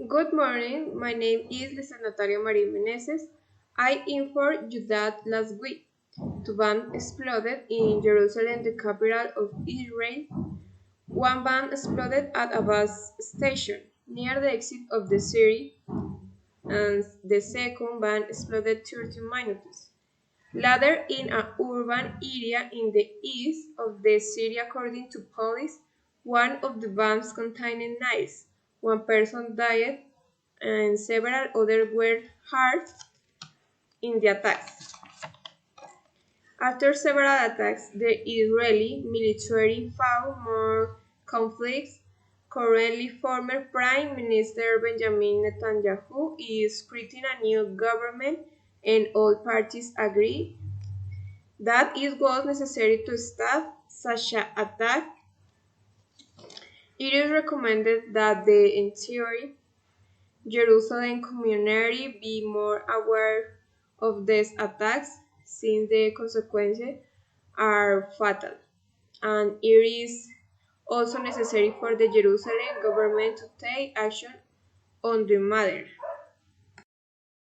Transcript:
Good morning, my name is Lisa Natalia Marie Meneses. I informed you that last week, two bombs exploded in Jerusalem, the capital of Israel. One bomb exploded at a bus station near the exit of the city, and the second bomb exploded 30 minutes later in an urban area in the east of the city, according to police. One of the bombs contained knives. One person died and several others were hurt in the attacks. After several attacks, the Israeli military fought more conflicts. Currently, former Prime Minister Benjamin Netanyahu is creating a new government, and all parties agree that it was necessary to stop such an attack. It is recommended that the entire Jerusalem community be more aware of these attacks since the consequences are fatal, and it is also necessary for the Jerusalem government to take action on the matter.